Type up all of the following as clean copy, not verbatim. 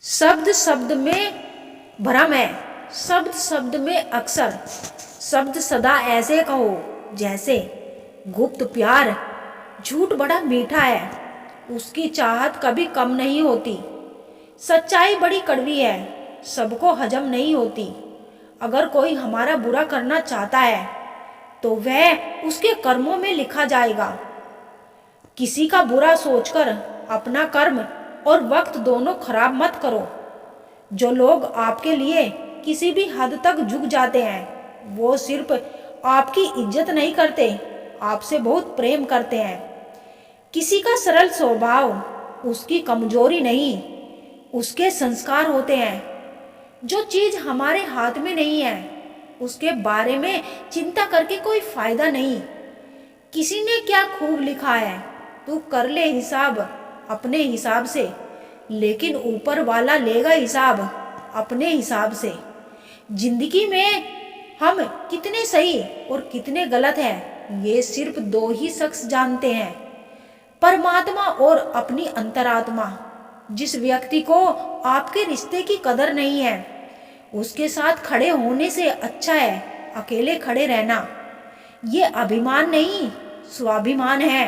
शब्द शब्द में भ्रम है, शब्द शब्द में अक्सर, शब्द सदा ऐसे कहो जैसे गुप्त प्यार। झूठ बड़ा मीठा है, उसकी चाहत कभी कम नहीं होती। सच्चाई बड़ी कड़वी है, सबको हजम नहीं होती। अगर कोई हमारा बुरा करना चाहता है तो वह उसके कर्मों में लिखा जाएगा। किसी का बुरा सोचकर अपना कर्म और वक्त दोनों खराब मत करो। जो लोग आपके लिए किसी भी हद तक झुक जाते हैं वो सिर्फ आपकी इज्जत नहीं करते, आपसे बहुत प्रेम करते हैं। किसी का सरल स्वभाव उसकी कमजोरी नहीं, उसके संस्कार होते हैं। जो चीज हमारे हाथ में नहीं है उसके बारे में चिंता करके कोई फायदा नहीं। किसी ने क्या खूब लिखा है, तू कर ले हिसाब अपने हिसाब से, लेकिन ऊपर वाला लेगा हिसाब अपने हिसाब से। जिंदगी में हम कितने सही और कितने गलत हैं ये सिर्फ दो ही शख्स जानते हैं, परमात्मा और अपनी अंतरात्मा। जिस व्यक्ति को आपके रिश्ते की कदर नहीं है उसके साथ खड़े होने से अच्छा है अकेले खड़े रहना। ये अभिमान नहीं स्वाभिमान है।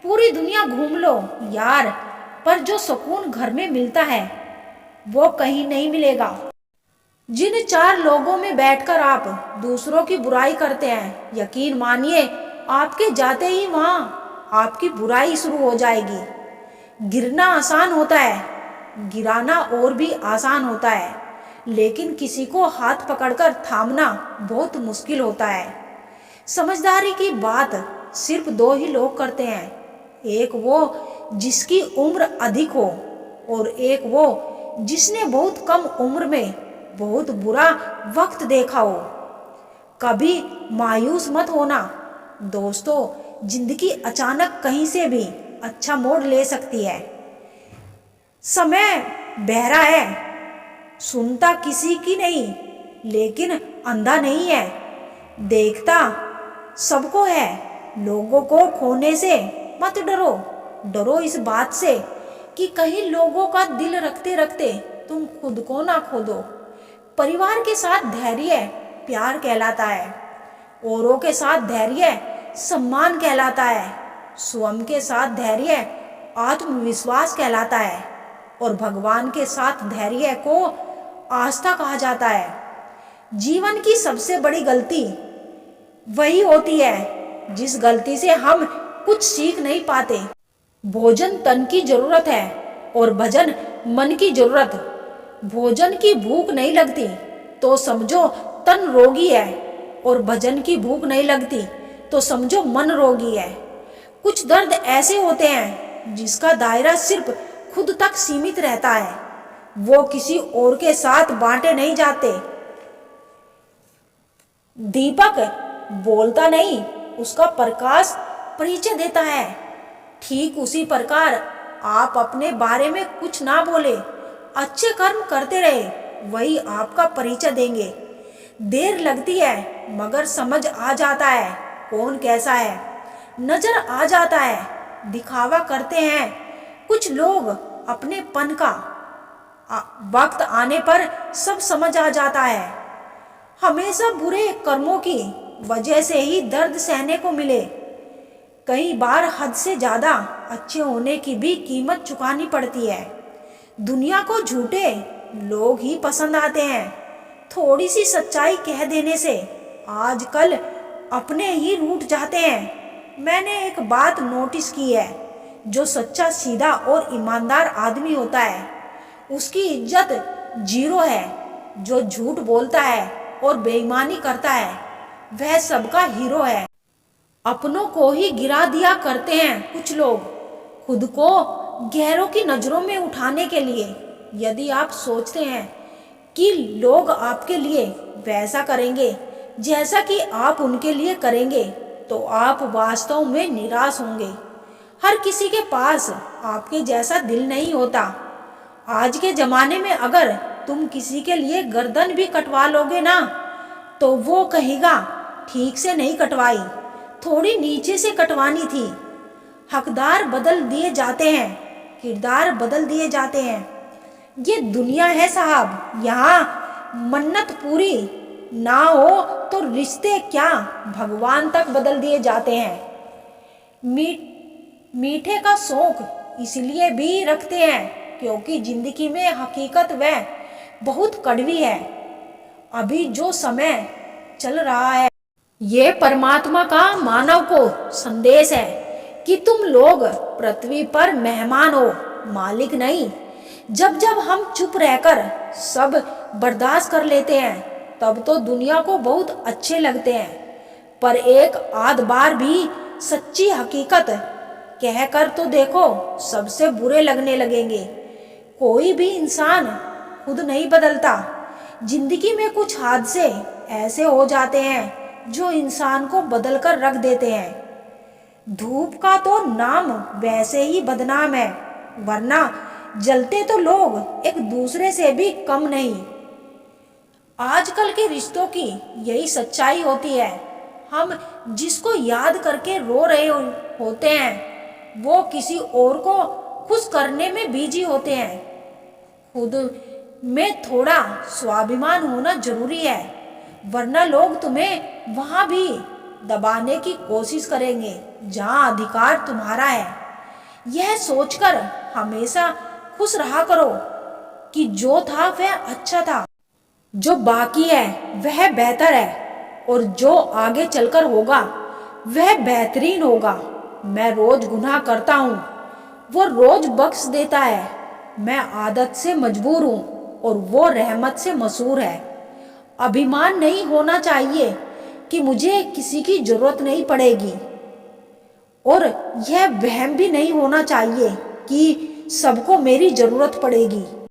पूरी दुनिया घूम लो यार, पर जो सुकून घर में मिलता है वो कहीं नहीं मिलेगा। जिन चार लोगों में बैठकर आप दूसरों की बुराई करते हैं, यकीन मानिए आपके जाते ही वहां आपकी बुराई शुरू हो जाएगी। गिरना आसान होता है, गिराना और भी आसान होता है, लेकिन किसी को हाथ पकड़कर थामना बहुत मुश्किल होता है। समझदारी की बात सिर्फ दो ही लोग करते हैं, एक वो जिसकी उम्र अधिक हो और एक वो जिसने बहुत कम उम्र में बहुत बुरा वक्त देखा हो। कभी मायूस मत होना दोस्तों, जिंदगी अचानक कहीं से भी अच्छा मोड़ ले सकती है। समय बहरा है, सुनता किसी की नहीं लेकिन अंधा नहीं है, देखता सबको है। लोगों को खोने से मत डरो, डरो इस बात से कि कहीं लोगों का दिल रखते रखते तुम खुद को ना खो दो। परिवार के साथ धैर्य प्यार कहलाता है, औरों के साथ धैर्य सम्मान कहलाता है, स्वयं के साथ धैर्य आत्मविश्वास कहलाता है और भगवान के साथ धैर्य को आस्था कहा जाता है। जीवन की सबसे बड़ी गलती वही होती है जिस गलती से हम कुछ सीख नहीं पाते। भोजन तन की जरूरत है और भजन मन की जरूरत। भोजन की भूख नहीं लगती तो समझो तन रोगी है और भजन की भूख नहीं लगती तो समझो मन रोगी है। कुछ दर्द ऐसे होते हैं जिसका दायरा सिर्फ खुद तक सीमित रहता है, वो किसी और के साथ बांटे नहीं जाते। दीपक बोलता नहीं, उसका प्रकाश परिचय देता है। ठीक उसी प्रकार आप अपने बारे में कुछ ना बोले, अच्छे कर्म करते रहे, वही आपका परिचय देंगे। देर लगती है मगर समझ आ जाता है कौन कैसा है, नजर आ जाता है। दिखावा करते हैं कुछ लोग अपने पन का, वक्त आने पर सब समझ आ जाता है। हमेशा बुरे कर्मों की वजह से ही दर्द सहने को मिले। कई बार हद से ज्यादा अच्छे होने की भी कीमत चुकानी पड़ती है। दुनिया को झूठे लोग ही पसंद आते हैं। थोड़ी सी सच्चाई कह देने से आजकल अपने ही रूठ जाते हैं। मैंने एक बात नोटिस की है, जो सच्चा सीधा और ईमानदार आदमी होता है उसकी इज्जत जीरो है। जो झूठ बोलता है और बेईमानी करता है वह सबका हीरो है। अपनों को ही गिरा दिया करते हैं कुछ लोग, खुद को गैरों की नजरों में उठाने के लिए। यदि आप सोचते हैं कि लोग आपके लिए वैसा करेंगे जैसा कि आप उनके लिए करेंगे तो आप वास्तव में निराश होंगे। हर किसी के पास आपके जैसा दिल नहीं होता। आज के जमाने में अगर तुम किसी के लिए गर्दन भी कटवा लोगे ना तो वो कहेगा ठीक से नहीं कटवाई, थोड़ी नीचे से कटवानी थी। हकदार बदल दिए जाते हैं, किरदार बदल दिए जाते हैं, ये दुनिया है साहब, यहाँ मन्नत पूरी ना हो तो रिश्ते क्या भगवान तक बदल दिए जाते हैं। मीठे का शौक इसलिए भी रखते हैं क्योंकि जिंदगी में हकीकत वह बहुत कड़वी है। अभी जो समय चल रहा है ये परमात्मा का मानव को संदेश है कि तुम लोग पृथ्वी पर मेहमान हो, मालिक नहीं। जब जब हम चुप रहकर सब बर्दाश्त कर लेते हैं तब तो दुनिया को बहुत अच्छे लगते हैं, पर एक आध बार भी सच्ची हकीकत कहकर तो देखो, सबसे बुरे लगने लगेंगे। कोई भी इंसान खुद नहीं बदलता। जिंदगी में कुछ हादसे ऐसे हो जाते हैं जो इंसान को बदल कर रख देते हैं। धूप का तो नाम वैसे ही बदनाम है, वरना जलते तो लोग एक दूसरे से भी कम नहीं। आजकल के रिश्तों की यही सच्चाई होती है। हम जिसको याद करके रो रहे होते हैं वो किसी और को खुश करने में बिजी होते हैं। खुद में थोड़ा स्वाभिमान होना जरूरी है, वरना लोग तुम्हें वहां भी दबाने की कोशिश करेंगे जहां अधिकार तुम्हारा है। यह सोचकर हमेशा खुश रहा करो कि जो था वह अच्छा था, जो बाकी है वह बेहतर है और जो आगे चलकर होगा वह बेहतरीन होगा। मैं रोज गुनाह करता हूँ, वो रोज बख्श देता है। मैं आदत से मजबूर हूँ और वो रहमत से मशहूर है। अभिमान नहीं होना चाहिए कि मुझे किसी की जरूरत नहीं पड़ेगी, और यह वहम भी नहीं होना चाहिए कि सबको मेरी जरूरत पड़ेगी।